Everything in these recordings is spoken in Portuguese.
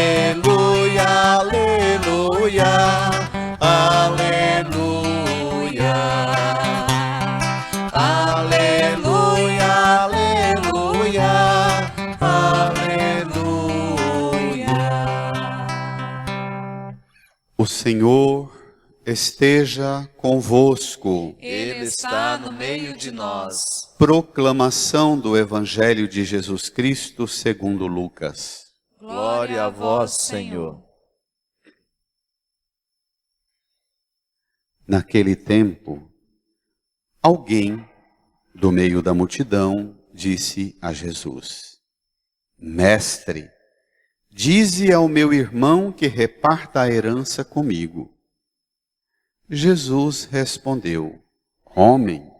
Aleluia, aleluia, aleluia. Aleluia, aleluia, aleluia. O Senhor esteja convosco. Ele está no meio de nós. Proclamação do Evangelho de Jesus Cristo segundo Lucas. Glória a vós, Senhor. Naquele tempo, alguém do meio da multidão disse a Jesus: Mestre, dize ao meu irmão que reparta a herança comigo. Jesus respondeu: Homem,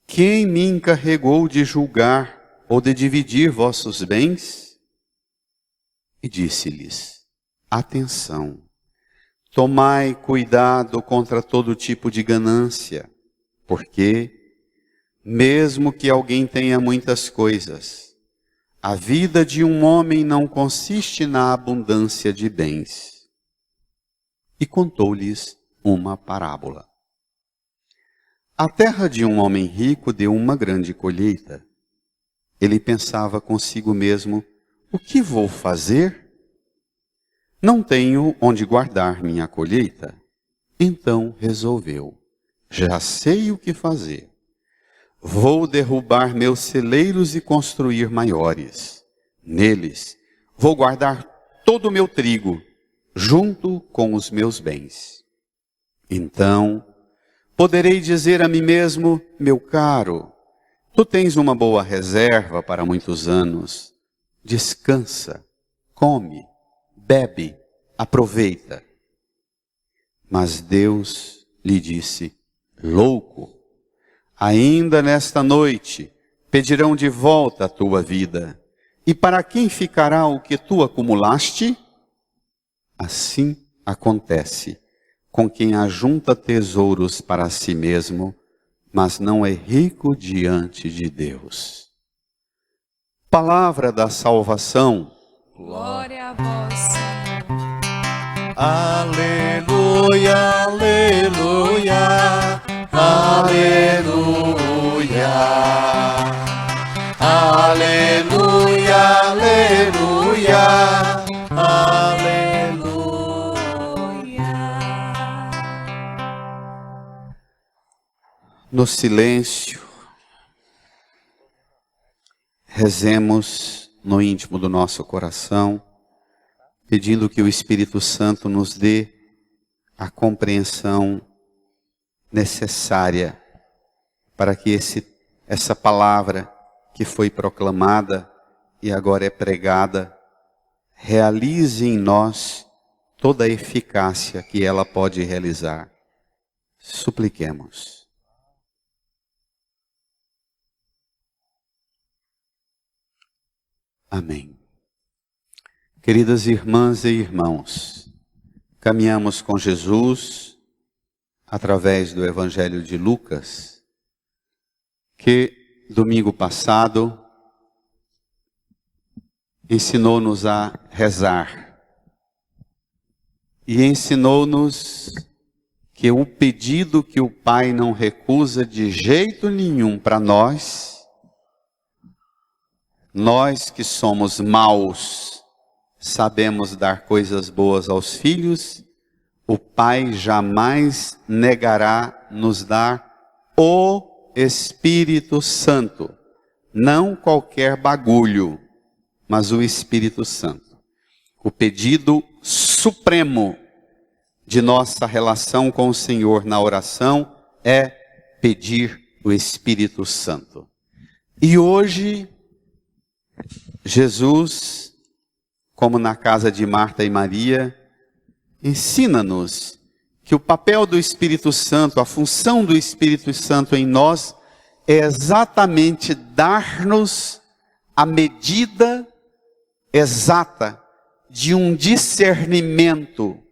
quem me encarregou de julgar ou de dividir vossos bens? E disse-lhes: Atenção, tomai cuidado contra todo tipo de ganância, porque, mesmo que alguém tenha muitas coisas, a vida de um homem não consiste na abundância de bens. E contou-lhes uma parábola. A terra de um homem rico deu uma grande colheita. Ele pensava consigo mesmo: o que vou fazer? Não tenho onde guardar minha colheita. Então resolveu: já sei o que fazer. Vou derrubar meus celeiros e construir maiores. Neles vou guardar todo o meu trigo, junto com os meus bens. Então poderei dizer a mim mesmo: meu caro, tu tens uma boa reserva para muitos anos. Descansa, come, bebe, aproveita. Mas Deus lhe disse: louco, ainda nesta noite pedirão de volta a tua vida. E para quem ficará o que tu acumulaste? Assim acontece com quem ajunta tesouros para si mesmo, mas não é rico diante de Deus. Palavra da salvação. Glória a vós, Senhor. Aleluia, aleluia, aleluia. Aleluia, aleluia, aleluia. No silêncio, rezemos no íntimo do nosso coração, pedindo que o Espírito Santo nos dê a compreensão necessária para que essa palavra que foi proclamada e agora é pregada, realize em nós toda a eficácia que ela pode realizar. Supliquemos. Amém. Queridas irmãs e irmãos, caminhamos com Jesus através do Evangelho de Lucas, que domingo passado ensinou-nos a rezar e ensinou-nos que o pedido que o Pai não recusa de jeito nenhum para nós que somos maus, sabemos dar coisas boas aos filhos, o Pai jamais negará nos dar o Espírito Santo. Não qualquer bagulho, mas o Espírito Santo. O pedido supremo de nossa relação com o Senhor na oração é pedir o Espírito Santo. E hoje, Jesus, como na casa de Marta e Maria, ensina-nos que o papel do Espírito Santo, a função do Espírito Santo em nós, é exatamente dar-nos a medida exata de um discernimento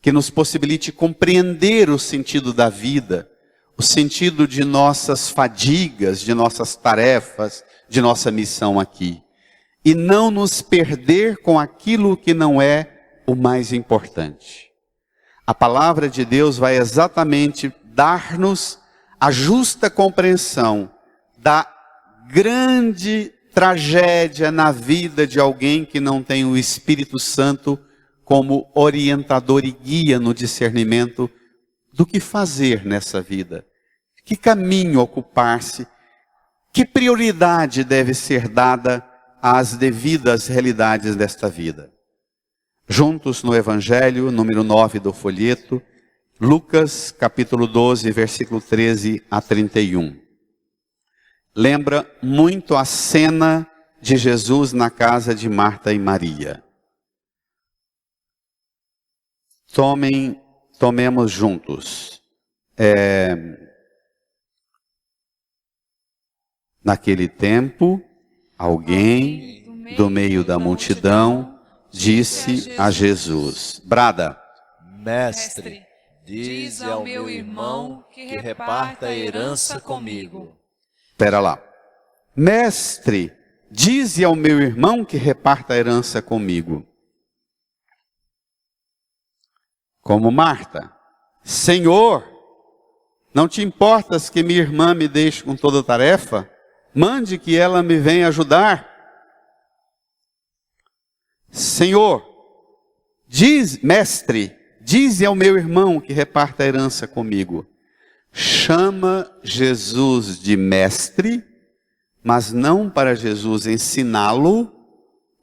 que nos possibilite compreender o sentido da vida, o sentido de nossas fadigas, de nossas tarefas, de nossa missão aqui. e não nos perder com aquilo que não é o mais importante. A palavra de Deus vai exatamente dar-nos a justa compreensão da grande tragédia na vida de alguém que não tem o Espírito Santo como orientador e guia no discernimento do que fazer nessa vida, que caminho ocupar-se, que prioridade deve ser dada às devidas realidades desta vida. Juntos no Evangelho, número 9 do folheto, Lucas, capítulo 12, versículo 13 a 31. Lembra muito a cena de Jesus na casa de Marta e Maria. Tomemos juntos. Naquele tempo, alguém do meio da multidão disse a Jesus: Brada, Mestre, dize ao meu irmão que reparta a herança comigo. espera lá. Mestre, dize ao meu irmão que reparta a herança comigo. Como Marta: Senhor, não te importas que minha irmã me deixe com toda a tarefa? Mande que ela me venha ajudar. Senhor, mestre, dize ao meu irmão que reparta a herança comigo. Chama Jesus de mestre, mas não para Jesus ensiná-lo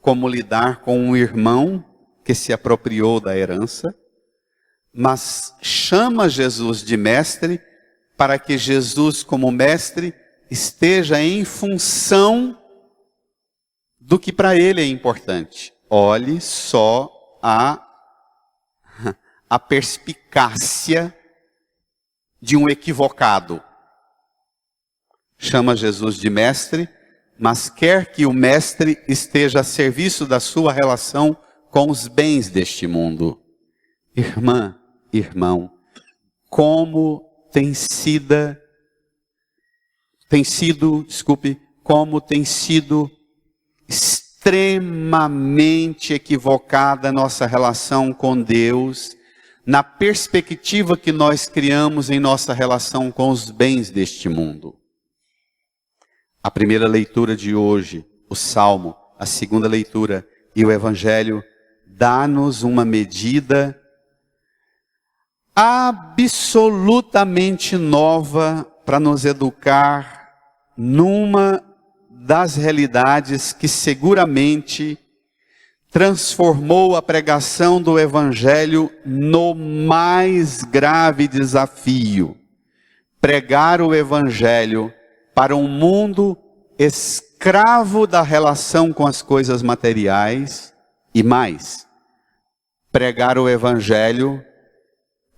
como lidar com um irmão que se apropriou da herança, mas chama Jesus de mestre para que Jesus, como mestre, esteja em função do que para ele é importante. Olhe só a perspicácia de um equivocado. Chama Jesus de mestre, mas quer que o mestre esteja a serviço da sua relação com os bens deste mundo. Irmã, irmão, como tem sido extremamente equivocada a nossa relação com Deus, na perspectiva que nós criamos em nossa relação com os bens deste mundo. A primeira leitura de hoje, o Salmo, a segunda leitura e o Evangelho, dá-nos uma medida absolutamente nova para nos educar numa das realidades que seguramente transformou a pregação do Evangelho no mais grave desafio. Pregar o Evangelho para um mundo escravo da relação com as coisas materiais e mais, pregar o Evangelho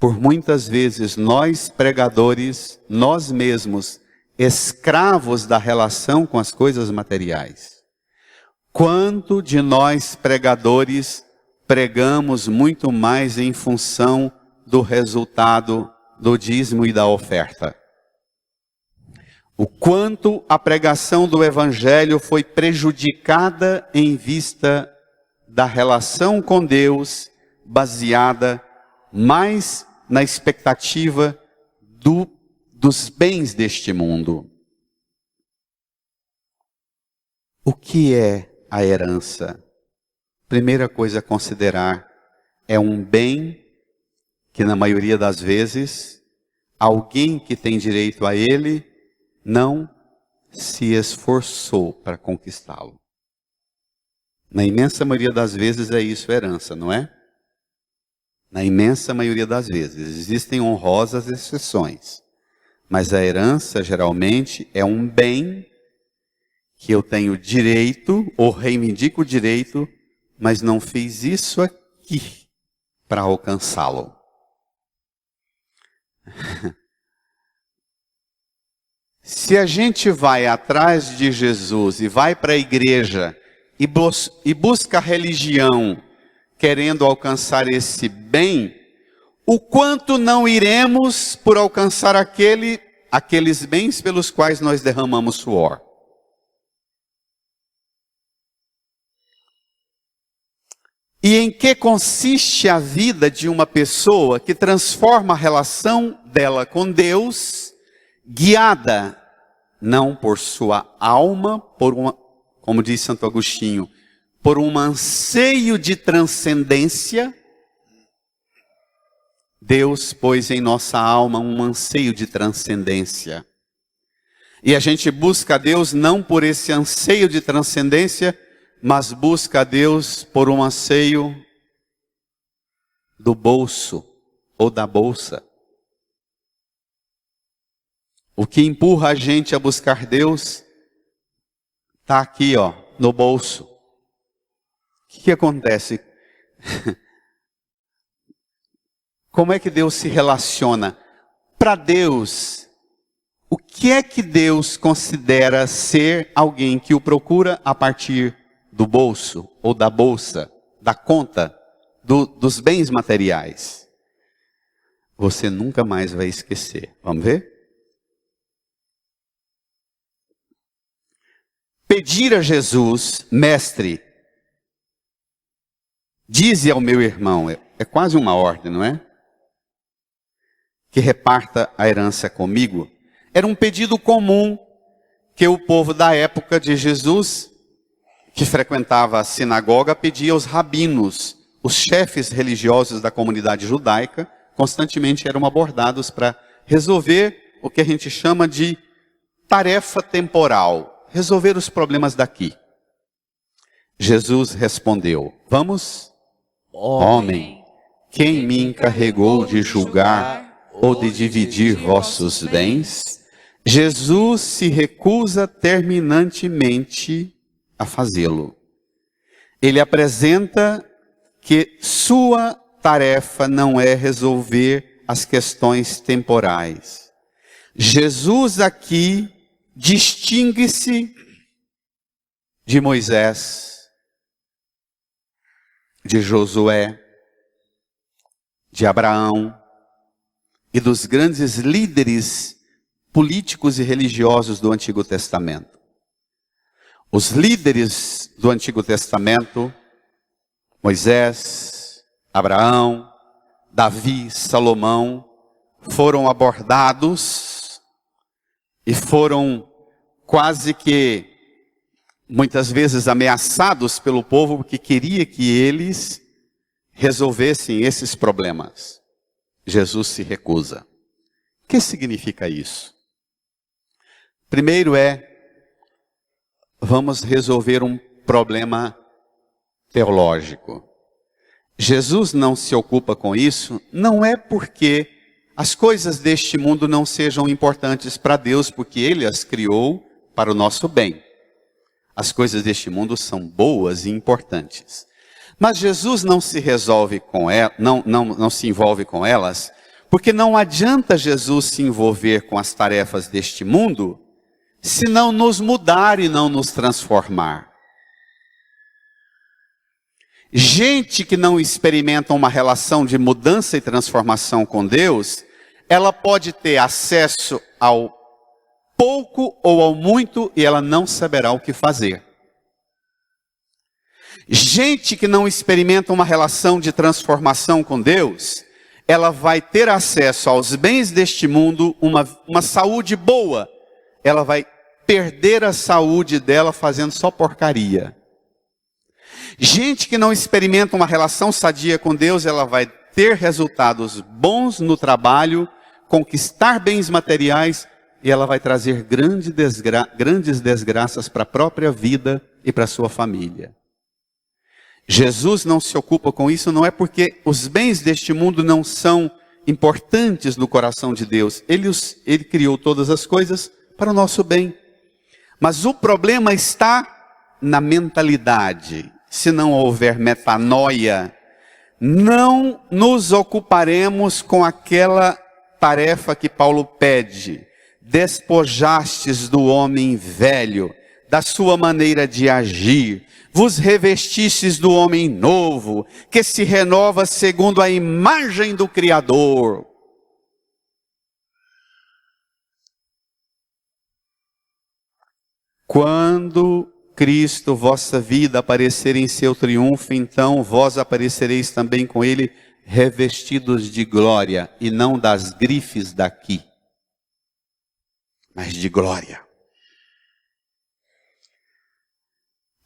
por muitas vezes nós pregadores, nós mesmos, escravos da relação com as coisas materiais. Quanto de nós pregadores pregamos muito mais em função do resultado do dízimo e da oferta? O quanto a pregação do Evangelho foi prejudicada em vista da relação com Deus, baseada mais na expectativa dos bens deste mundo. O que é a herança? Primeira coisa a considerar, é um bem que na maioria das vezes, alguém que tem direito a ele, não se esforçou para conquistá-lo. Na imensa maioria das vezes é isso, herança, não é? Na imensa maioria das vezes. Existem honrosas exceções. Mas a herança, geralmente, é um bem que eu tenho direito, ou reivindico o direito, mas não fiz isso aqui para alcançá-lo. Se a gente vai atrás de Jesus e vai para a igreja e busca religião querendo alcançar esse bem, o quanto não iremos por alcançar aqueles bens pelos quais nós derramamos suor? E em que consiste a vida de uma pessoa que transforma a relação dela com Deus, guiada não por sua alma, como diz Santo Agostinho, por um anseio de transcendência. Deus pôs em nossa alma um anseio de transcendência. E a gente busca a Deus não por esse anseio de transcendência, mas busca a Deus por um anseio do bolso ou da bolsa. O que empurra a gente a buscar Deus está aqui, ó, no bolso. O que acontece? Como é que Deus se relaciona? Para Deus, o que é que Deus considera ser alguém que o procura a partir do bolso ou da bolsa, da conta, dos bens materiais? Você nunca mais vai esquecer. Vamos ver? Pedir a Jesus, mestre, dize ao meu irmão, é quase uma ordem, não é? Que reparta a herança comigo. Era um pedido comum que o povo da época de Jesus, que frequentava a sinagoga, pedia aos rabinos. Os chefes religiosos da comunidade judaica constantemente eram abordados para resolver o que a gente chama de tarefa temporal, resolver os problemas daqui. Jesus respondeu, vamos, homem, quem me encarregou de julgar ou de dividir vossos bens? Jesus se recusa terminantemente a fazê-lo. Ele apresenta que sua tarefa não é resolver as questões temporais. Jesus aqui distingue-se de Moisés, de Josué, de Abraão e dos grandes líderes políticos e religiosos do Antigo Testamento. Os líderes do Antigo Testamento, Moisés, Abraão, Davi, Salomão, foram abordados e foram quase que, muitas vezes, ameaçados pelo povo que queria que eles resolvessem esses problemas. Jesus se recusa. O que significa isso? Primeiro vamos resolver um problema teológico. Jesus não se ocupa com isso, não é porque as coisas deste mundo não sejam importantes para Deus, porque Ele as criou para o nosso bem. As coisas deste mundo são boas e importantes. Mas Jesus não se resolve com elas, não se envolve com elas, porque não adianta Jesus se envolver com as tarefas deste mundo, se não nos mudar e não nos transformar. Gente que não experimenta uma relação de mudança e transformação com Deus, ela pode ter acesso ao pouco ou ao muito e ela não saberá o que fazer. Gente que não experimenta uma relação de transformação com Deus, ela vai ter acesso aos bens deste mundo, uma saúde boa. Ela vai perder a saúde dela fazendo só porcaria. Gente que não experimenta uma relação sadia com Deus, ela vai ter resultados bons no trabalho, conquistar bens materiais, e ela vai trazer grandes desgraças para a própria vida e para a sua família. Jesus não se ocupa com isso, não é porque os bens deste mundo não são importantes no coração de Deus. Ele criou todas as coisas para o nosso bem. Mas o problema está na mentalidade. Se não houver metanoia, não nos ocuparemos com aquela tarefa que Paulo pede. Despojastes do homem velho, da sua maneira de agir, vos revestistes do homem novo, que se renova segundo a imagem do Criador. Quando Cristo, vossa vida, aparecer em seu triunfo, então vós aparecereis também com ele, revestidos de glória, e não das grifes daqui, mas de glória.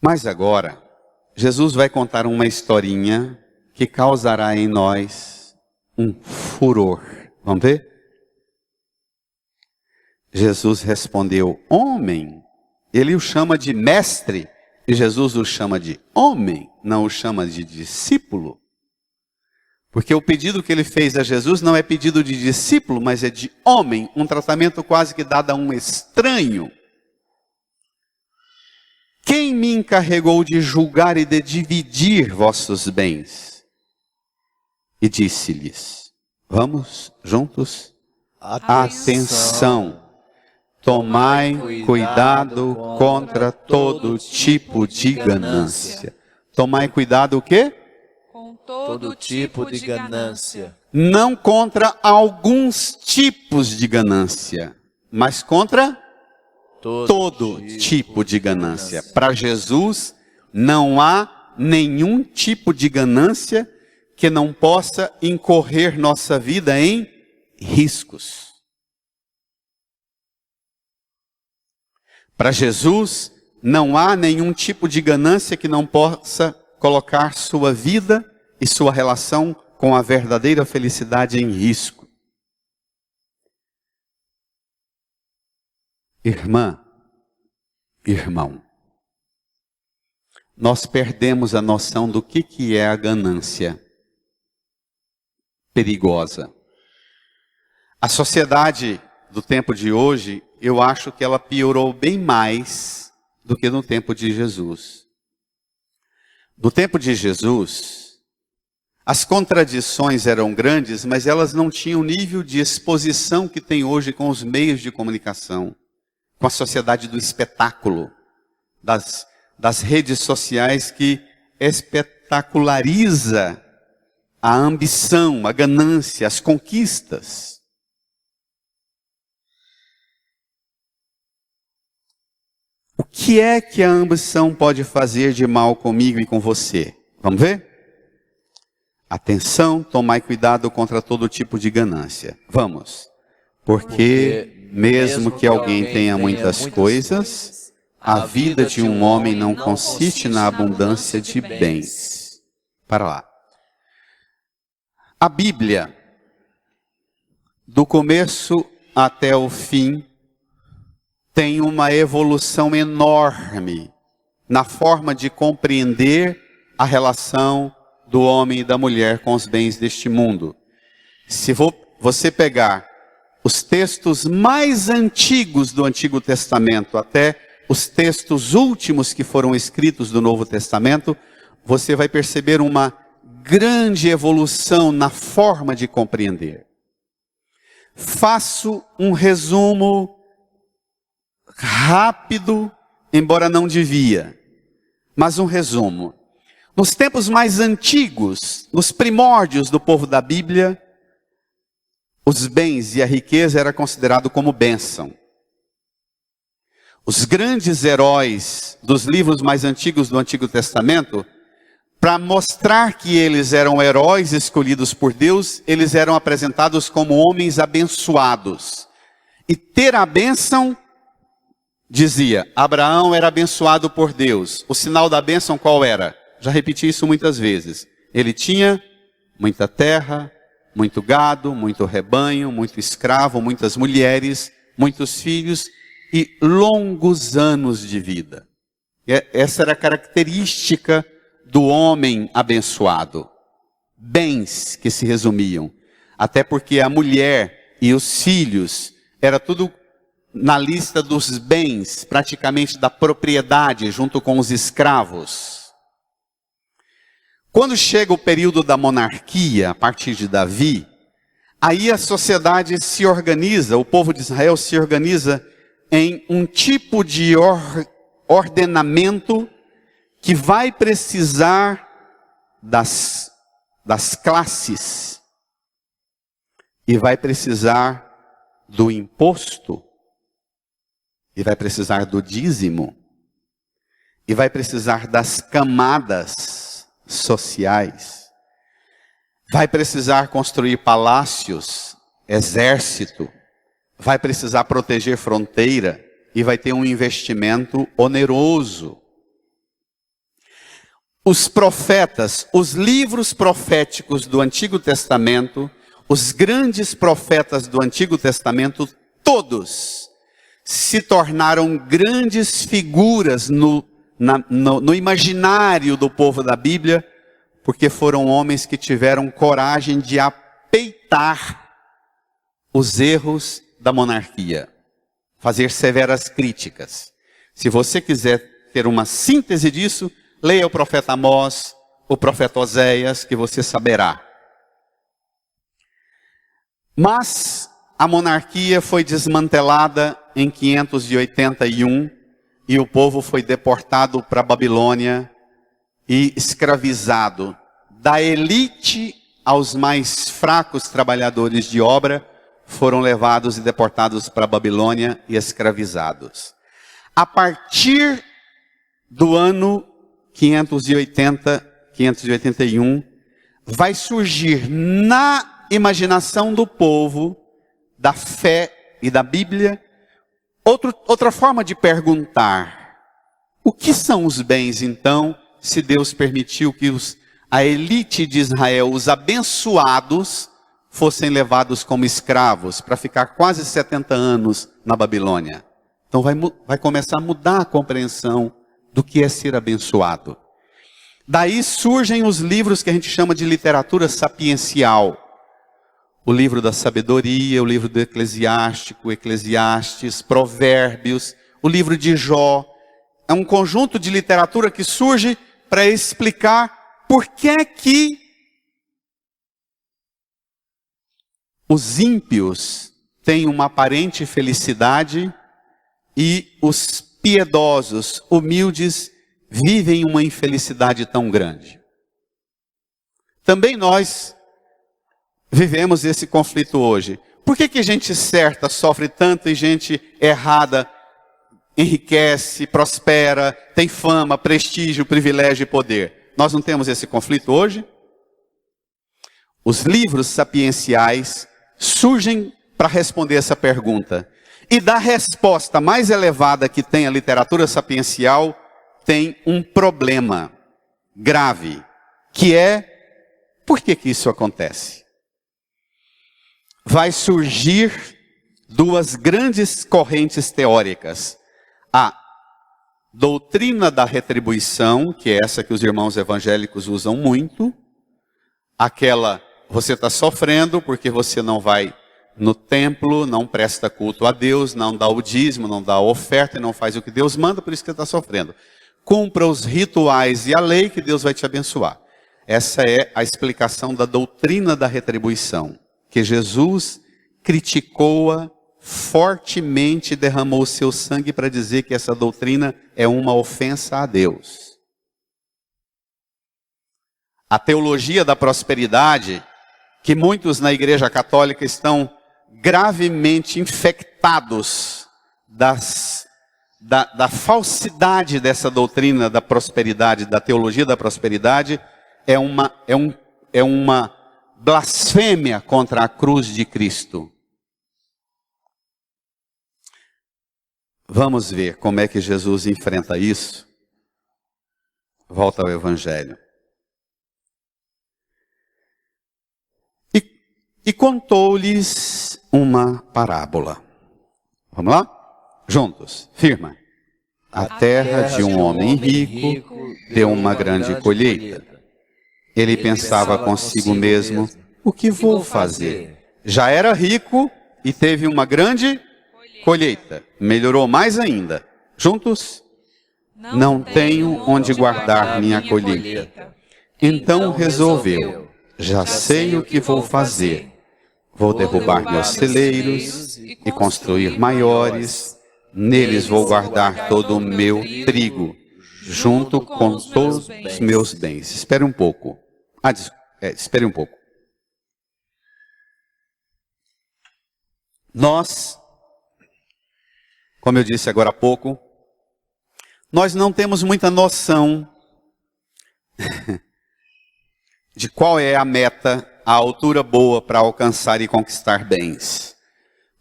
Mas agora, Jesus vai contar uma historinha que causará em nós um furor. Vamos ver? Jesus respondeu, homem. Ele o chama de mestre, e Jesus o chama de homem, não o chama de discípulo. Porque o pedido que ele fez a Jesus não é pedido de discípulo, mas é de homem, um tratamento quase que dado a um estranho. Quem me encarregou de julgar e de dividir vossos bens? E disse-lhes, vamos juntos? Atenção. Tomai cuidado contra todo tipo de ganância. Tomai cuidado o quê? Com Todo tipo de ganância. Não contra alguns tipos de ganância, mas contra todo tipo de ganância. Para Jesus, não há nenhum tipo de ganância que não possa incorrer nossa vida em riscos. Para Jesus, não há nenhum tipo de ganância que não possa colocar sua vida e sua relação com a verdadeira felicidade em risco. Irmã, irmão, nós perdemos a noção do que é a ganância perigosa. A sociedade do tempo de hoje, eu acho que ela piorou bem mais do que no tempo de Jesus. No tempo de Jesus, as contradições eram grandes, mas elas não tinham o nível de exposição que tem hoje com os meios de comunicação, com a sociedade do espetáculo, das redes sociais que espetaculariza a ambição, a ganância, as conquistas. O que é que a ambição pode fazer de mal comigo e com você? Vamos ver? Atenção, tomai cuidado contra todo tipo de ganância. Vamos. Porque mesmo que alguém tenha muitas coisas, a vida de um homem não consiste na abundância de bens. Para lá. A Bíblia, do começo até o fim, tem uma evolução enorme na forma de compreender a relação do homem e da mulher com os bens deste mundo. Se você pegar os textos mais antigos do Antigo Testamento até os textos últimos que foram escritos do Novo Testamento, você vai perceber uma grande evolução na forma de compreender. Faço um resumo rápido, embora não devia, mas um resumo. Nos tempos mais antigos, nos primórdios do povo da Bíblia, os bens e a riqueza era considerado como bênção. Os grandes heróis dos livros mais antigos do Antigo Testamento, para mostrar que eles eram heróis escolhidos por Deus, eles eram apresentados como homens abençoados. E ter a bênção, dizia, Abraão era abençoado por Deus. O sinal da bênção qual era? Já repeti isso muitas vezes. Ele tinha muita terra, muito gado, muito rebanho, muito escravo, muitas mulheres, muitos filhos e longos anos de vida. Essa era a característica do homem abençoado. Bens que se resumiam. Até porque a mulher e os filhos, era tudo na lista dos bens, praticamente da propriedade, junto com os escravos. Quando chega o período da monarquia, a partir de Davi, aí a sociedade se organiza, o povo de Israel se organiza em um tipo de ordenamento que vai precisar das classes e vai precisar do imposto e vai precisar do dízimo e vai precisar das camadas sociais, vai precisar construir palácios, exército, vai precisar proteger fronteira e vai ter um investimento oneroso. Os profetas, os livros proféticos do Antigo Testamento, os grandes profetas do Antigo Testamento, todos se tornaram grandes figuras no imaginário do povo da Bíblia, porque foram homens que tiveram coragem de apeitar os erros da monarquia, fazer severas críticas. Se você quiser ter uma síntese disso, leia o profeta Amós, o profeta Oséias, que você saberá. Mas a monarquia foi desmantelada em 581 e o povo foi deportado para a Babilônia e escravizado. Da elite aos mais fracos trabalhadores de obra foram levados e deportados para a Babilônia e escravizados. A partir do ano 581, vai surgir na imaginação do povo, da fé e da Bíblia, outra forma de perguntar: o que são os bens então, se Deus permitiu que a elite de Israel, os abençoados, fossem levados como escravos para ficar quase 70 anos na Babilônia? Então vai começar a mudar a compreensão do que é ser abençoado. Daí surgem os livros que a gente chama de literatura sapiencial. O livro da sabedoria, o livro do Eclesiástico, Eclesiastes, Provérbios, o livro de Jó. É um conjunto de literatura que surge para explicar por que os ímpios têm uma aparente felicidade e os piedosos, humildes, vivem uma infelicidade tão grande. Também nós vivemos esse conflito hoje. Por que gente certa sofre tanto e gente errada enriquece, prospera, tem fama, prestígio, privilégio e poder? Nós não temos esse conflito hoje? Os livros sapienciais surgem para responder essa pergunta. E da resposta mais elevada que tem a literatura sapiencial, tem um problema grave, que é: por que isso acontece? Vai surgir duas grandes correntes teóricas. A doutrina da retribuição, que é essa que os irmãos evangélicos usam muito. Aquela: você está sofrendo porque você não vai no templo, não presta culto a Deus, não dá o dízimo, não dá a oferta, não faz o que Deus manda, por isso que você está sofrendo. Cumpra os rituais e a lei que Deus vai te abençoar. Essa é a explicação da doutrina da retribuição, que Jesus criticou-a fortemente, derramou o seu sangue para dizer que essa doutrina é uma ofensa a Deus. A teologia da prosperidade, que muitos na Igreja Católica estão gravemente infectados da falsidade dessa doutrina da prosperidade, da teologia da prosperidade, é uma blasfêmia contra a cruz de Cristo. Vamos ver como é que Jesus enfrenta isso. Volta ao Evangelho. E contou-lhes uma parábola. Vamos lá? Juntos, firma. A terra de um homem rico deu uma grande colheita. Ele pensava consigo mesmo: o que vou fazer? Já era rico e teve uma grande colheita. Melhorou mais ainda. Juntos? Não tenho onde guardar minha colheita. Então resolveu: já sei o que vou fazer. Vou derrubar meus celeiros e construir maiores. Neles vou guardar todo o meu trigo, junto com todos os meus bens. Espere um pouco. Espere um pouco. Nós, como eu disse agora há pouco, nós não temos muita noção de qual é a meta, a altura boa para alcançar e conquistar bens.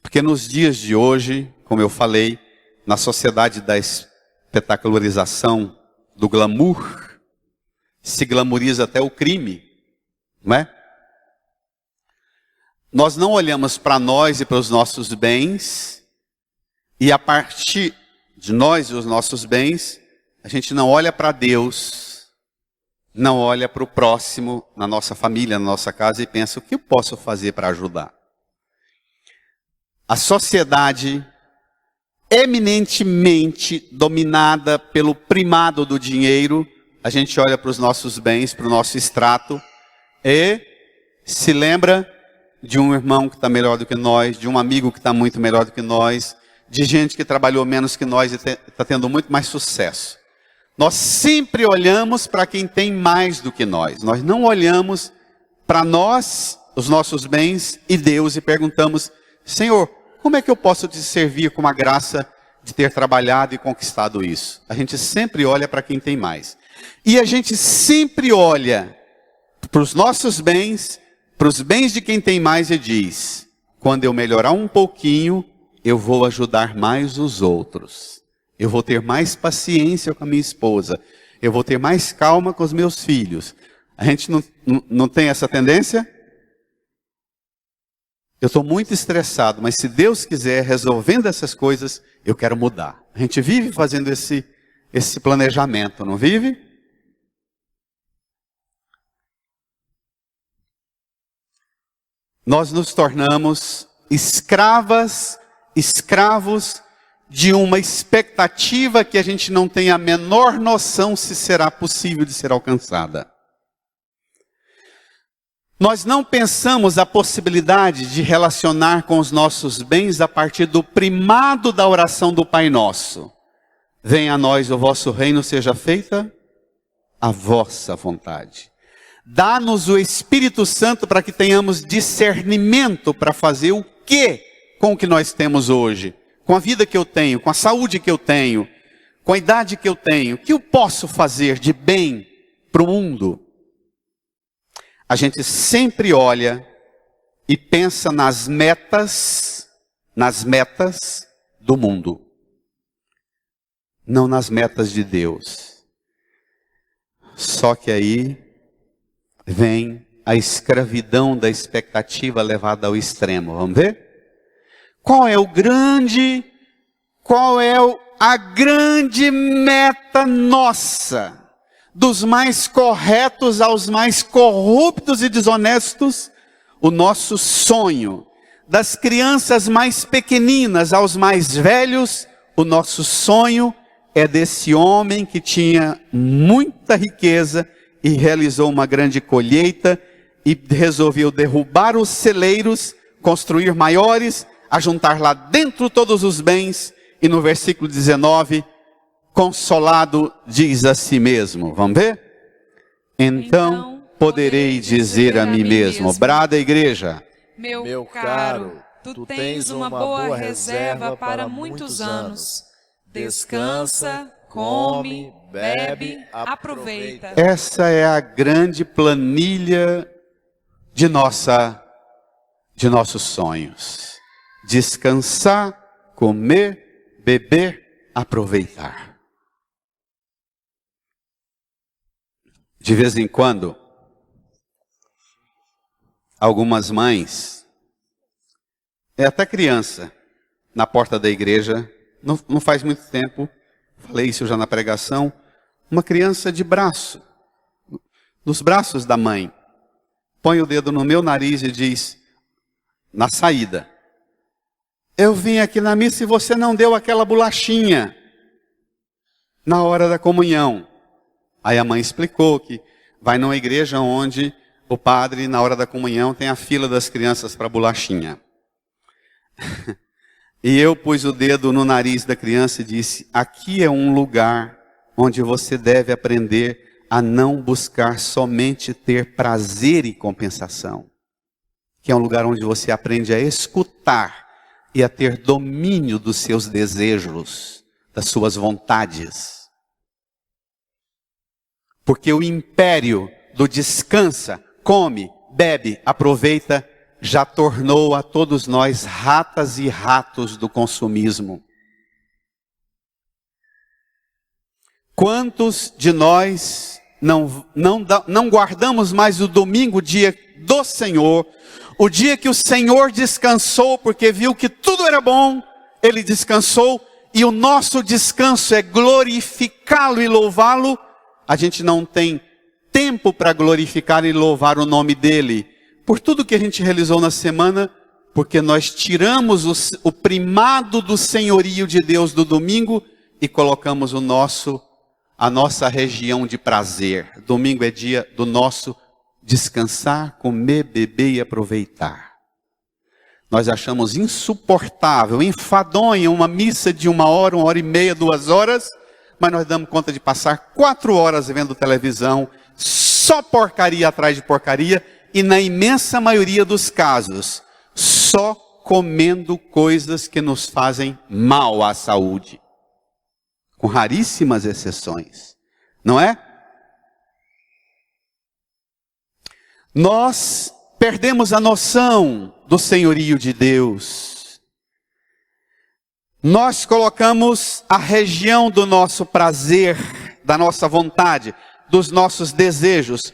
Porque nos dias de hoje, como eu falei, na sociedade da espetacularização, do glamour, se glamoriza até o crime, não é? Nós não olhamos para nós e para os nossos bens, e a partir de nós e os nossos bens, a gente não olha para Deus, não olha para o próximo, na nossa família, na nossa casa, e pensa, o que eu posso fazer para ajudar? A sociedade eminentemente dominada pelo primado do dinheiro, a gente olha para os nossos bens, para o nosso extrato, e se lembra de um irmão que está melhor do que nós, de um amigo que está muito melhor do que nós, de gente que trabalhou menos que nós e está tendo muito mais sucesso. Nós sempre olhamos para quem tem mais do que nós. Nós não olhamos para nós, os nossos bens e Deus e perguntamos, Senhor, como é que eu posso te servir com a graça de ter trabalhado e conquistado isso? A gente sempre olha para quem tem mais. E a gente sempre olha para os nossos bens, para os bens de quem tem mais e diz, quando eu melhorar um pouquinho, eu vou ajudar mais os outros. Eu vou ter mais paciência com a minha esposa. Eu vou ter mais calma com os meus filhos. A gente não tem essa tendência? Eu estou muito estressado, mas se Deus quiser, resolvendo essas coisas, eu quero mudar. A gente vive fazendo esse planejamento, não vive? Nós nos tornamos escravos de uma expectativa que a gente não tem a menor noção se será possível de ser alcançada. Nós não pensamos a possibilidade de relacionar com os nossos bens a partir do primado da oração do Pai Nosso. Venha a nós o vosso reino, seja feita a vossa vontade. Dá-nos o Espírito Santo para que tenhamos discernimento para fazer o que com o que nós temos hoje. Com a vida que eu tenho, com a saúde que eu tenho, com a idade que eu tenho. O que eu posso fazer de bem para o mundo? A gente sempre olha e pensa nas metas do mundo. Não nas metas de Deus. Só que aí vem a escravidão da expectativa levada ao extremo. Vamos ver? Qual é a grande meta nossa? Dos mais corretos aos mais corruptos e desonestos, o nosso sonho. Das crianças mais pequeninas aos mais velhos, o nosso sonho é desse homem que tinha muita riqueza e realizou uma grande colheita e resolveu derrubar os celeiros, construir maiores, ajuntar lá dentro todos os bens, e no versículo 19, consolado, diz a si mesmo. Vamos ver? Então poderei dizer a mim mesmo, brada igreja, meu caro, tu tens uma boa reserva para muitos anos. Descansa, come, bebe, aproveita. Essa é a grande planilha de nossos sonhos. Descansar, comer, beber, aproveitar. De vez em quando, algumas mães, até criança, na porta da igreja, não faz muito tempo, falei isso já na pregação, uma criança de braço, nos braços da mãe, põe o dedo no meu nariz e diz, na saída, eu vim aqui na missa e você não deu aquela bolachinha na hora da comunhão. Aí a mãe explicou que vai numa igreja onde o padre, na hora da comunhão, tem a fila das crianças para bolachinha. E eu pus o dedo no nariz da criança e disse, aqui é um lugar onde você deve aprender a não buscar somente ter prazer e compensação. Que é um lugar onde você aprende a escutar e a ter domínio dos seus desejos, das suas vontades. Porque o império do descansa, come, bebe, aproveita, já tornou a todos nós ratas e ratos do consumismo. Quantos de nós não guardamos mais o domingo, o dia do Senhor, o dia que o Senhor descansou, porque viu que tudo era bom, Ele descansou, e o nosso descanso é glorificá-lo e louvá-lo. A gente não tem tempo para glorificar e louvar o nome dEle, por tudo que a gente realizou na semana, porque nós tiramos o primado do senhorio de Deus do domingo e colocamos a nossa região de prazer. Domingo é dia do nosso descansar, comer, beber e aproveitar. Nós achamos insuportável, enfadonha uma missa de 1 hora, 1h30, 2 horas, mas nós damos conta de passar 4 horas vendo televisão, só porcaria atrás de porcaria, e na imensa maioria dos casos, só comendo coisas que nos fazem mal à saúde. Com raríssimas exceções, não é? Nós perdemos a noção do senhorio de Deus. Nós colocamos a região do nosso prazer, da nossa vontade, dos nossos desejos.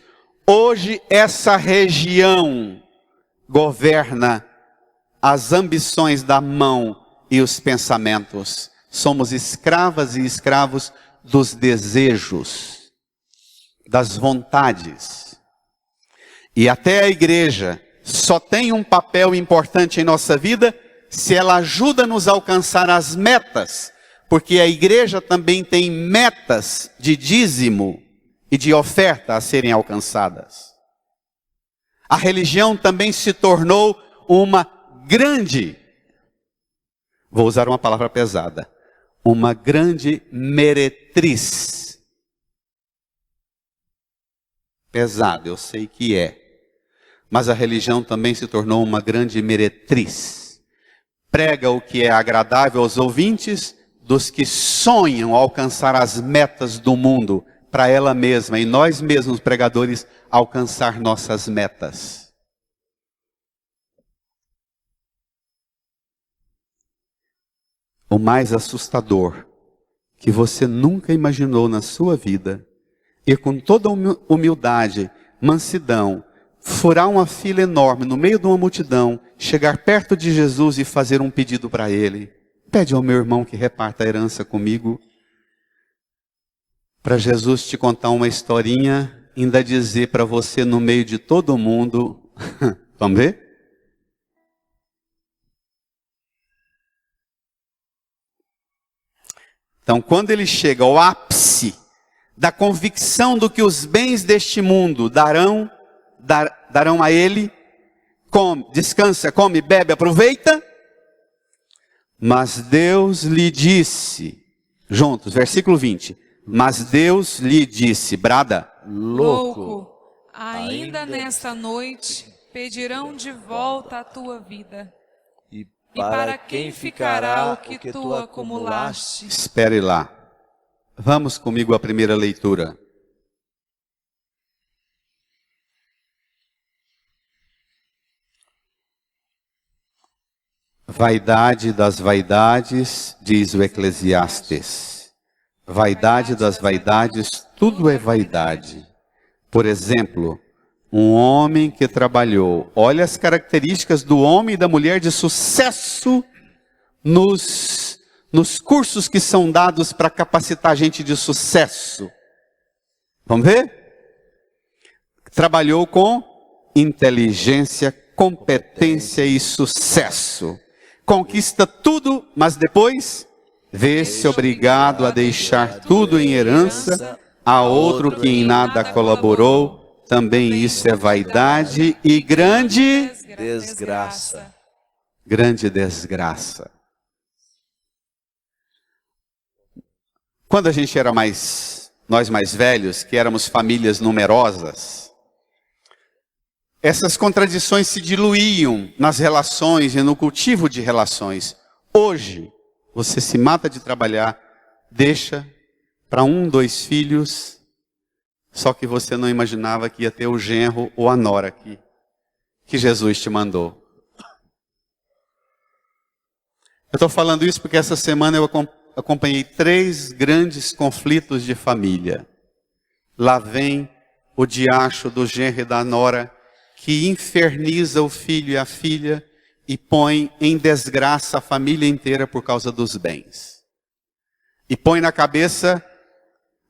Hoje essa região governa as ambições da mão e os pensamentos. Somos escravas e escravos dos desejos, das vontades. E até a igreja só tem um papel importante em nossa vida se ela ajuda-nos a alcançar as metas, porque a igreja também tem metas de dízimo e de oferta a serem alcançadas. A religião também se tornou uma grande, vou usar uma palavra pesada, uma grande meretriz. Pesado, eu sei que é. Mas a religião também se tornou uma grande meretriz. Prega o que é agradável aos ouvintes dos que sonham alcançar as metas do mundo para ela mesma, e nós mesmos, pregadores, alcançar nossas metas. O mais assustador que você nunca imaginou na sua vida, e com toda humildade, mansidão, furar uma fila enorme no meio de uma multidão, chegar perto de Jesus e fazer um pedido para Ele. Pede ao meu irmão que reparta a herança comigo. Para Jesus te contar uma historinha, ainda dizer para você no meio de todo mundo, vamos ver? Então, quando ele chega ao ápice da convicção do que os bens deste mundo darão a ele, come, descansa, come, bebe, aproveita. Mas Deus lhe disse, juntos, versículo 20. Mas Deus lhe disse, brada, louco, ainda nesta noite pedirão de volta a tua vida. E para quem ficará o que tu acumulaste? Espere lá. Vamos comigo à primeira leitura. Vaidade das vaidades, diz o Eclesiastes. Vaidade das vaidades, tudo é vaidade. Por exemplo, um homem que trabalhou. Olha as características do homem e da mulher de sucesso nos cursos que são dados para capacitar gente de sucesso. Vamos ver? Trabalhou com inteligência, competência e sucesso. Conquista tudo, mas depois vê-se obrigado a deixar tudo em herança a outro que em nada colaborou. Também isso é vaidade e grande desgraça. Grande desgraça. Quando a gente era nós mais velhos, que éramos famílias numerosas, essas contradições se diluíam nas relações e no cultivo de relações. Hoje, você se mata de trabalhar, deixa para 1, 2 filhos, Só que você não imaginava que ia ter o genro ou a nora aqui, que Jesus te mandou. Eu estou falando isso porque essa semana eu acompanhei 3 grandes conflitos de família. Lá vem o diacho do genro e da nora, que inferniza o filho e a filha e põe em desgraça a família inteira por causa dos bens. E põe na cabeça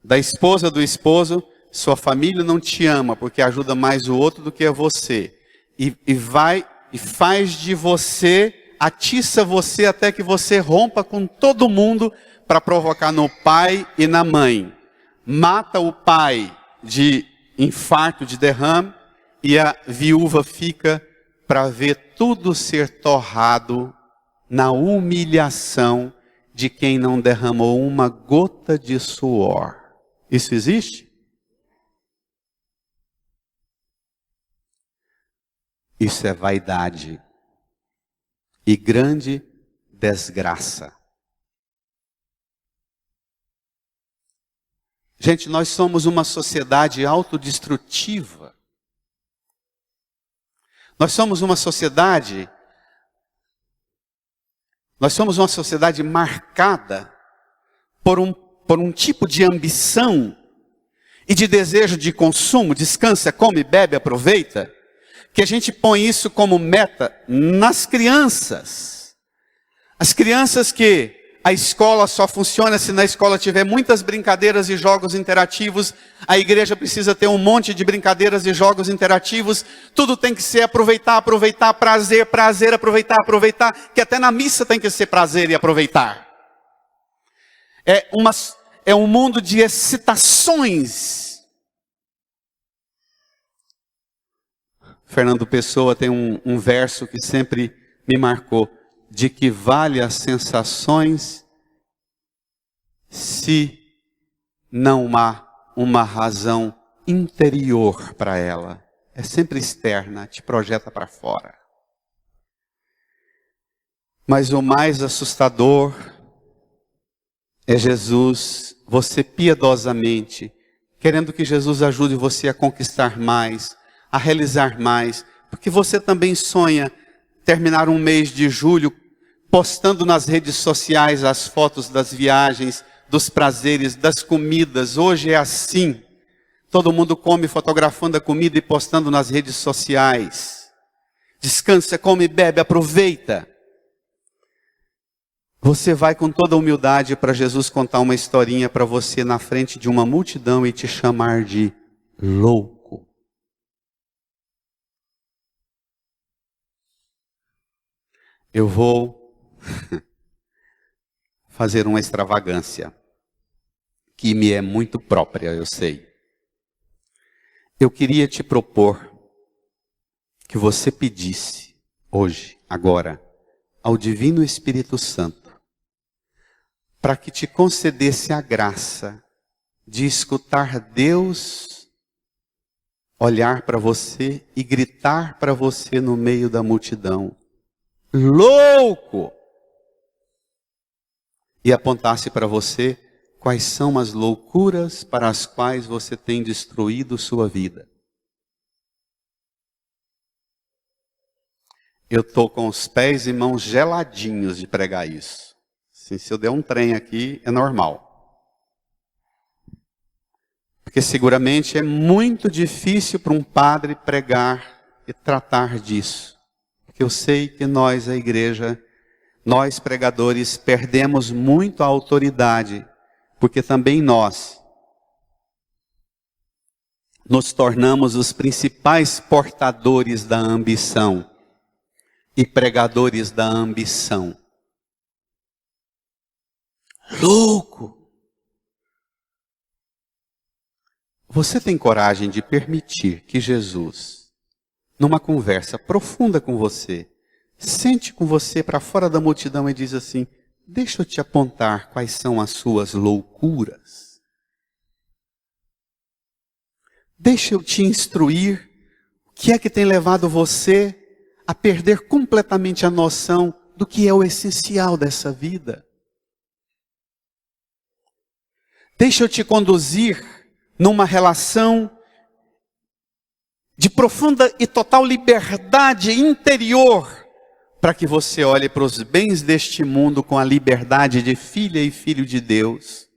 da esposa do esposo: sua família não te ama porque ajuda mais o outro do que a você. E faz de você, atiça você até que você rompa com todo mundo para provocar no pai e na mãe. Mata o pai de infarto, de derrame, e a viúva fica para ver tudo ser torrado na humilhação de quem não derramou uma gota de suor. Isso existe? Isso é vaidade e grande desgraça. Gente, nós somos uma sociedade autodestrutiva. Nós somos uma sociedade marcada por um tipo de ambição e de desejo de consumo. Descansa, come, bebe, aproveita. Que a gente põe isso como meta nas crianças. As crianças que a escola só funciona se na escola tiver muitas brincadeiras e jogos interativos. A igreja precisa ter um monte de brincadeiras e jogos interativos. Tudo tem que ser aproveitar, prazer, aproveitar. Que até na missa tem que ser prazer e aproveitar. É um mundo de excitações. Fernando Pessoa tem um verso que sempre me marcou: de que vale as sensações se não há uma razão interior para ela. É sempre externa, te projeta para fora. Mas o mais assustador é Jesus, você piedosamente, querendo que Jesus ajude você a conquistar mais, a realizar mais, porque você também sonha terminar um mês de julho postando nas redes sociais as fotos das viagens, dos prazeres, das comidas. Hoje é assim. Todo mundo come fotografando a comida e postando nas redes sociais. Descansa, come, bebe, aproveita. Você vai com toda humildade para Jesus contar uma historinha para você na frente de uma multidão e te chamar de louco. Eu vou fazer uma extravagância que me é muito própria, eu sei. Eu queria te propor que você pedisse hoje, agora, ao Divino Espírito Santo, para que te concedesse a graça de escutar Deus olhar para você e gritar para você no meio da multidão: louco! E apontasse para você quais são as loucuras para as quais você tem destruído sua vida. Eu estou com os pés e mãos geladinhos de pregar isso. Assim, se eu der um trem aqui, é normal. Porque seguramente é muito difícil para um padre pregar e tratar disso. Porque eu sei que nós, a igreja, nós pregadores, perdemos muito a autoridade, porque também nós nos tornamos os principais portadores da ambição e pregadores da ambição. Louco! Você tem coragem de permitir que Jesus, numa conversa profunda com você, sente com você para fora da multidão e diz assim: deixa eu te apontar quais são as suas loucuras. Deixa eu te instruir o que é que tem levado você a perder completamente a noção do que é o essencial dessa vida. Deixa eu te conduzir numa relação de profunda e total liberdade interior, para que você olhe para os bens deste mundo com a liberdade de filha e filho de Deus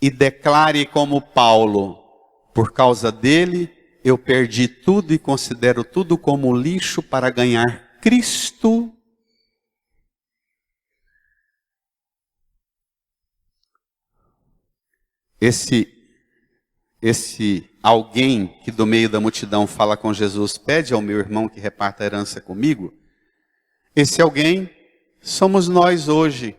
e declare como Paulo: por causa dele eu perdi tudo e considero tudo como lixo para ganhar Cristo. Esse alguém que do meio da multidão fala com Jesus: pede ao meu irmão que reparta a herança comigo. Esse alguém somos nós hoje.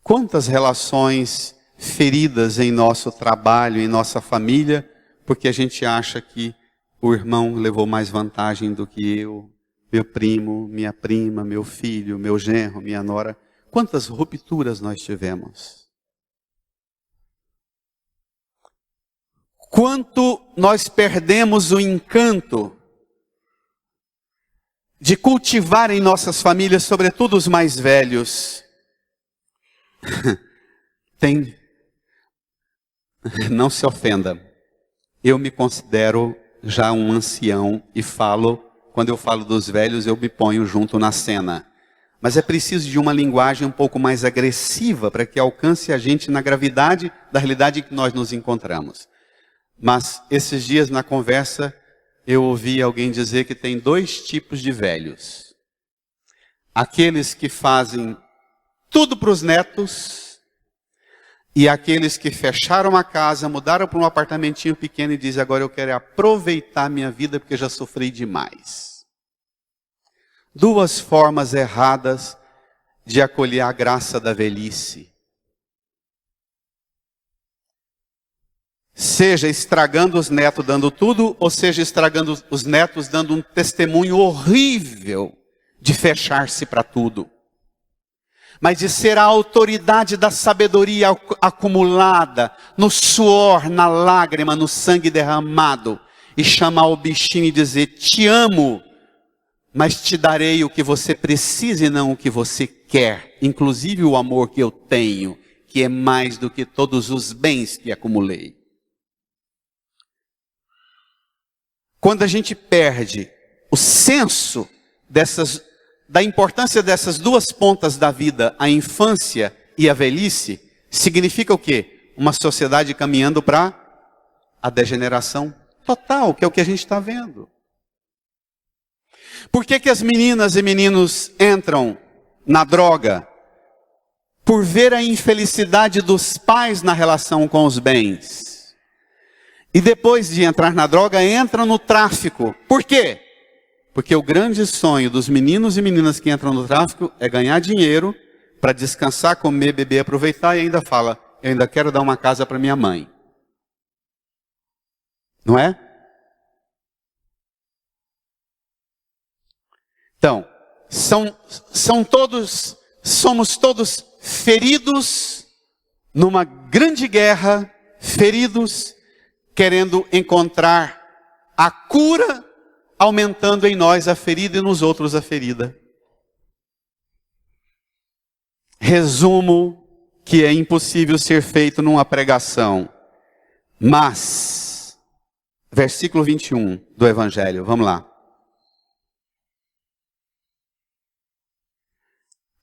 Quantas relações feridas em nosso trabalho, em nossa família, porque a gente acha que o irmão levou mais vantagem do que eu, meu primo, minha prima, meu filho, meu genro, minha nora. Quantas rupturas nós tivemos? Quanto nós perdemos o encanto de cultivar em nossas famílias, sobretudo os mais velhos. Não se ofenda, eu me considero já um ancião e quando eu falo dos velhos, eu me ponho junto na cena. Mas é preciso de uma linguagem um pouco mais agressiva para que alcance a gente na gravidade da realidade em que nós nos encontramos. Mas esses dias na conversa, eu ouvi alguém dizer que tem 2 tipos de velhos. Aqueles que fazem tudo para os netos e aqueles que fecharam a casa, mudaram para um apartamentinho pequeno e dizem: agora eu quero aproveitar minha vida porque já sofri demais. 2 formas erradas de acolher a graça da velhice. Seja estragando os netos dando tudo, ou seja estragando os netos dando um testemunho horrível de fechar-se para tudo. Mas de ser a autoridade da sabedoria acumulada no suor, na lágrima, no sangue derramado. E chamar o bichinho e dizer: te amo, mas te darei o que você precisa e não o que você quer. Inclusive o amor que eu tenho, que é mais do que todos os bens que acumulei. Quando a gente perde o senso da importância dessas 2 pontas da vida, a infância e a velhice, significa o quê? Uma sociedade caminhando para a degeneração total, que é o que a gente está vendo. Por que as meninas e meninos entram na droga? Por ver a infelicidade dos pais na relação com os bens. E depois de entrar na droga, entram no tráfico. Por quê? Porque o grande sonho dos meninos e meninas que entram no tráfico é ganhar dinheiro para descansar, comer, beber, aproveitar, e ainda fala: eu ainda quero dar uma casa para minha mãe. Não é? Então, somos todos feridos numa grande guerra, feridos querendo encontrar a cura, aumentando em nós a ferida e nos outros a ferida. Resumo que é impossível ser feito numa pregação. Mas, versículo 21 do Evangelho, vamos lá.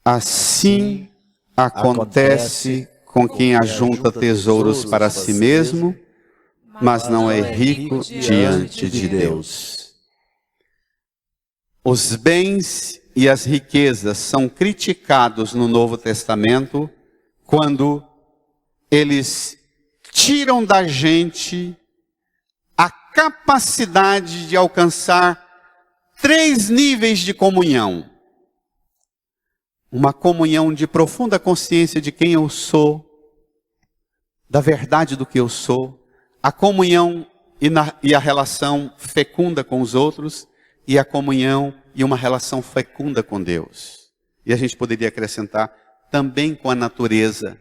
Assim acontece com quem ajunta tesouros para si mesmo, mas não é rico diante de Deus. Os bens e as riquezas são criticados no Novo Testamento quando eles tiram da gente a capacidade de alcançar 3 níveis de comunhão. Uma comunhão de profunda consciência de quem eu sou, da verdade do que eu sou, a comunhão e a relação fecunda com os outros, e a comunhão e uma relação fecunda com Deus. E a gente poderia acrescentar também com a natureza.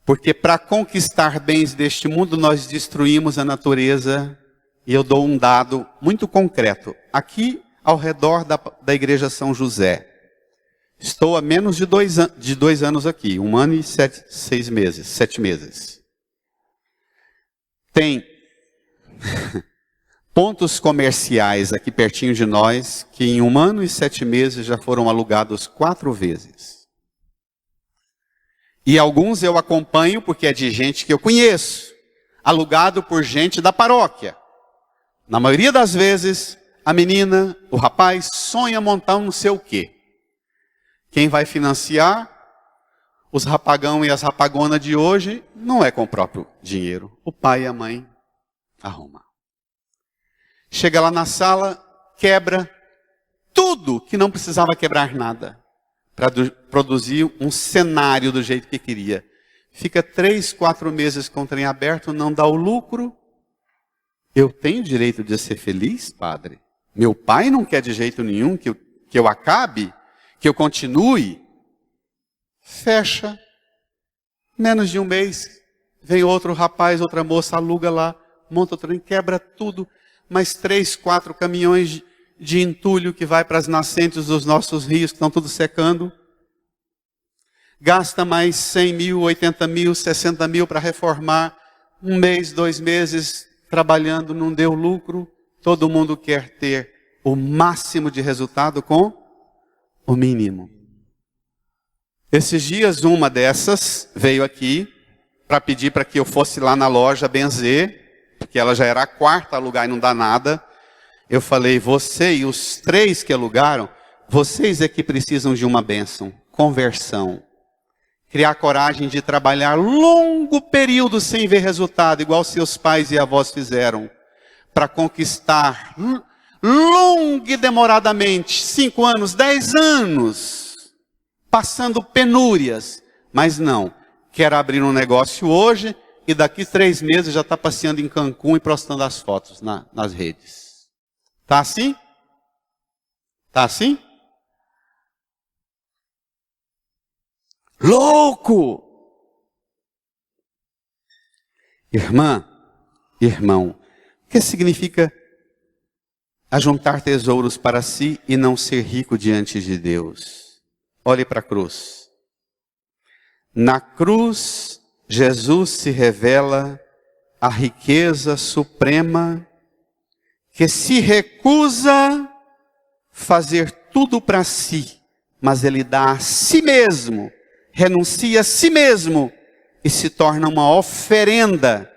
Porque para conquistar bens deste mundo, nós destruímos a natureza. E eu dou um dado muito concreto. Aqui, ao redor da Igreja São José. Estou há menos de 2 anos aqui. 1 ano e 7 meses. Tem pontos comerciais aqui pertinho de nós, que em 1 ano e 7 meses já foram alugados 4 vezes. E alguns eu acompanho porque é de gente que eu conheço, alugado por gente da paróquia. Na maioria das vezes, a menina, o rapaz, sonha montar um não sei o quê. Quem vai financiar? Os rapagão e as rapagonas de hoje não é com o próprio dinheiro. O pai e a mãe arrumam. Chega lá na sala, quebra tudo que não precisava quebrar nada, para produzir um cenário do jeito que queria. Fica 3, 4 meses com o trem aberto, não dá o lucro. Eu tenho direito de ser feliz, padre? Meu pai não quer de jeito nenhum que eu acabe, que eu continue. Fecha. Menos de 1 mês, vem outro rapaz, outra moça, aluga lá, monta o trem, quebra tudo. Mais 3, 4 caminhões de entulho que vai para as nascentes dos nossos rios, que estão tudo secando. Gasta mais 100 mil, 80 mil, 60 mil para reformar. 1 mês, 2 meses trabalhando, não deu lucro. Todo mundo quer ter o máximo de resultado com o mínimo. Esses dias, uma dessas veio aqui para pedir para que eu fosse lá na loja benzer, porque ela já era a 4ª a alugar e não dá nada. Eu falei, você e os 3 que alugaram, vocês é que precisam de uma bênção, conversão. Criar coragem de trabalhar longo período sem ver resultado, igual seus pais e avós fizeram, para conquistar longo e demoradamente, 5 anos, 10 anos, passando penúrias. Mas não, quer abrir um negócio hoje e daqui 3 meses já está passeando em Cancún e postando as fotos nas redes. Tá assim? Tá assim? Louco! Irmã, irmão, o que significa ajuntar tesouros para si e não ser rico diante de Deus? Olhe para a cruz. Na cruz, Jesus se revela a riqueza suprema que se recusa fazer tudo para si, mas ele dá a si mesmo, renuncia a si mesmo e se torna uma oferenda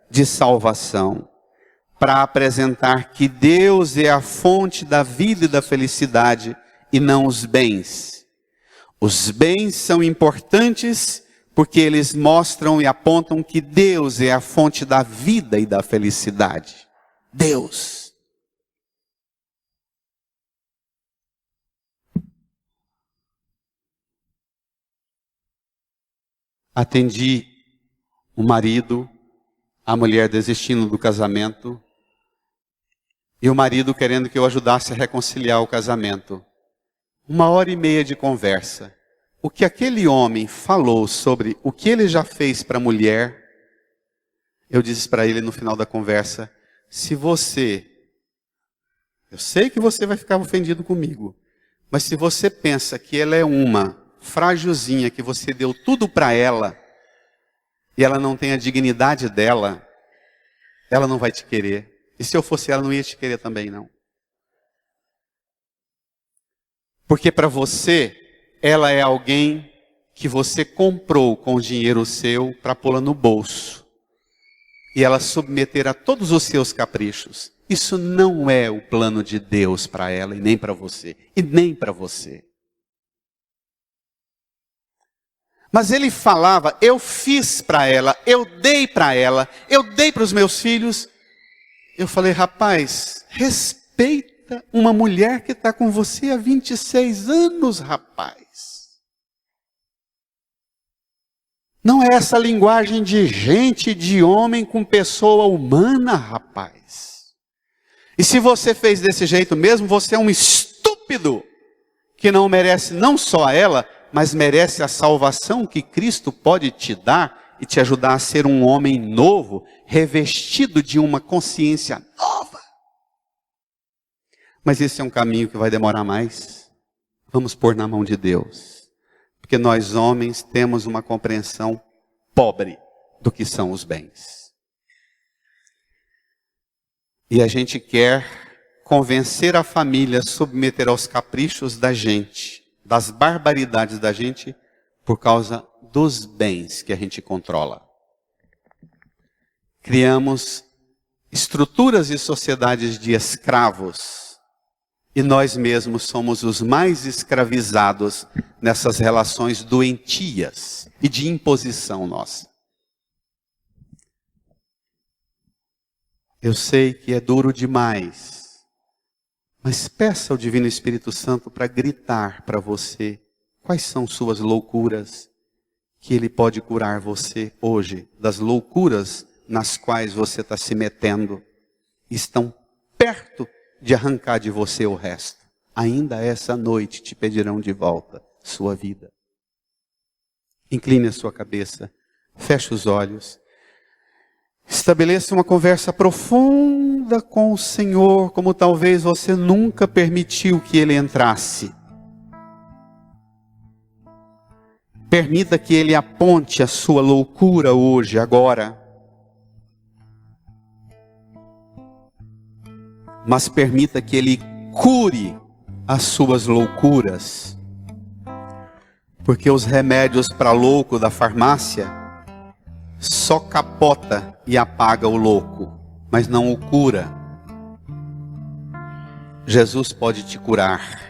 de salvação, para apresentar que Deus é a fonte da vida e da felicidade e não os bens. Os bens são importantes porque eles mostram e apontam que Deus é a fonte da vida e da felicidade. Deus. Atendi o marido, a mulher desistindo do casamento, e o marido querendo que eu ajudasse a reconciliar o casamento. 1h30 de conversa. O que aquele homem falou sobre o que ele já fez para a mulher, eu disse para ele no final da conversa, eu sei que você vai ficar ofendido comigo, mas se você pensa que ela é uma frágilzinha, que você deu tudo para ela, e ela não tem a dignidade dela, ela não vai te querer. E se eu fosse ela, não ia te querer também, não. Porque para você, ela é alguém que você comprou com o dinheiro seu para pô-la no bolso. E ela submeter a todos os seus caprichos. Isso não é o plano de Deus para ela, e nem para você. E nem para você. Mas ele falava, eu fiz para ela, eu dei para ela, eu dei para os meus filhos. Eu falei, rapaz, respeita uma mulher que está com você há 26 anos, rapaz. Não é essa linguagem de gente, de homem com pessoa humana, rapaz. E se você fez desse jeito mesmo, você é um estúpido que não merece não só a ela, mas merece a salvação que Cristo pode te dar e te ajudar a ser um homem novo, revestido de uma consciência nova. Mas esse é um caminho que vai demorar mais. Vamos pôr na mão de Deus. Porque nós homens temos uma compreensão pobre do que são os bens. E a gente quer convencer a família a submeter aos caprichos da gente, das barbaridades da gente, por causa dos bens que a gente controla. Criamos estruturas e sociedades de escravos, e nós mesmos somos os mais escravizados nessas relações doentias e de imposição nossa. Eu sei que é duro demais, mas peça ao Divino Espírito Santo para gritar para você quais são suas loucuras, que Ele pode curar você hoje das loucuras nas quais você está se metendo. Estão perto de arrancar de você o resto. Ainda essa noite te pedirão de volta sua vida. Incline a sua cabeça, feche os olhos. Estabeleça uma conversa profunda com o Senhor, como talvez você nunca permitiu que Ele entrasse. Permita que Ele aponte a sua loucura hoje, agora. Mas permita que Ele cure as suas loucuras. Porque os remédios para louco da farmácia só capota e apaga o louco, mas não o cura. Jesus pode te curar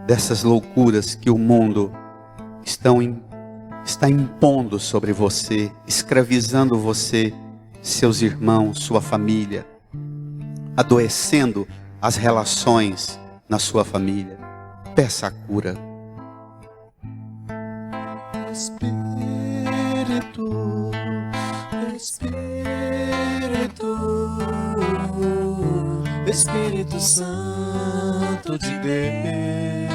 dessas loucuras que o mundo está impondo sobre você, escravizando você, seus irmãos, sua família, adoecendo as relações na sua família. Peça a cura. Espírito Santo de Deus,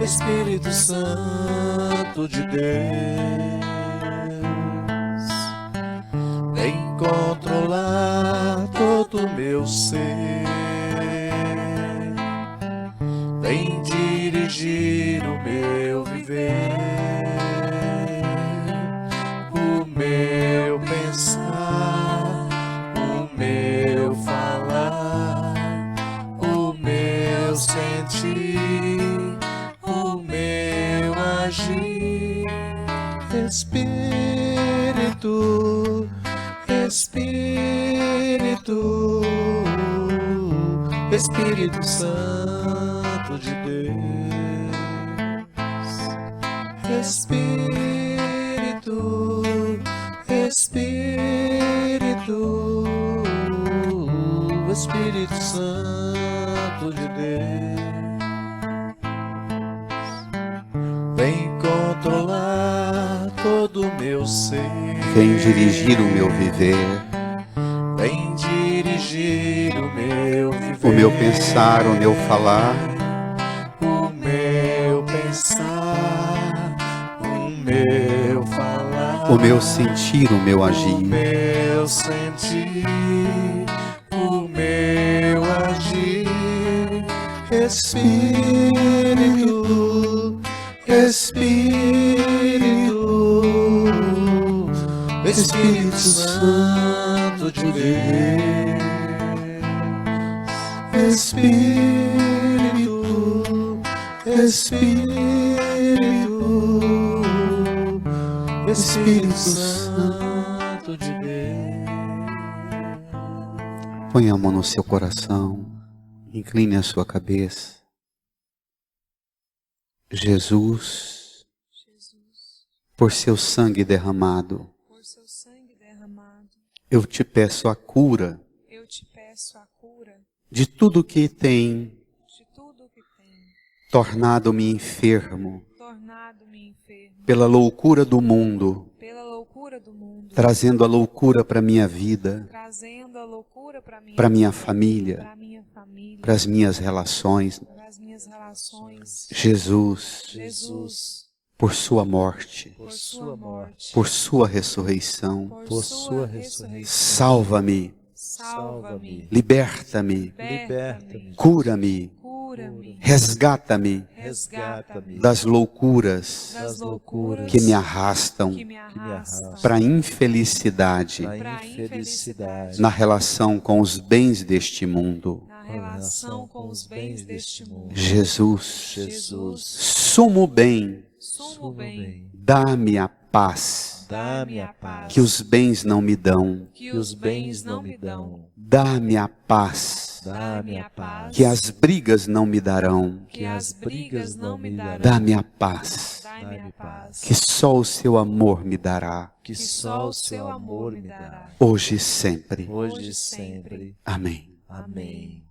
Espírito Santo de Deus, vem controlar todo o meu ser, vem dirigir o meu viver, o meu pensar, o meu falar, o meu sentir, o meu agir. Espírito, Espírito, Espírito Santo de Deus, Espírito, Espírito, Espírito Santo de Deus, vem controlar todo o meu ser, Vem dirigir o meu viver, vem dirigir o meu viver, o meu pensar, o meu falar, o meu pensar, o meu falar, o meu sentir, o meu o agir. meu sentir, o meu agir. Espírito, Espírito, Espírito Santo de Deus, Espírito, Espírito, Espírito Santo de Deus. Põe a mão no seu coração, incline a sua cabeça. Jesus, por seu sangue derramado, eu te peço a cura de tudo que tem tornado-me enfermo pela loucura do mundo, trazendo a loucura para minha vida, para minha família, para as minhas relações. Jesus, por sua morte, por sua ressurreição, salva-me salva-me, liberta-me, liberta-me, cura-me, cura-me, resgata-me resgata-me das loucuras das loucuras que me arrastam que me arrastam para a infelicidade para a infelicidade na relação com os bens deste mundo. na relação com os bens deste mundo. Jesus, Jesus, sumo bem, sumo bem, dá-me a paz dá-me a paz que os bens não me dão. que os bens não me dão. Dá-me a paz Dá-me a paz que as brigas não me darão. que as brigas não me darão. Dá-me a paz Dá-me a paz que só o seu amor me dará. que só o seu amor me dará. Hoje e sempre. Hoje e sempre. Amém. Amém.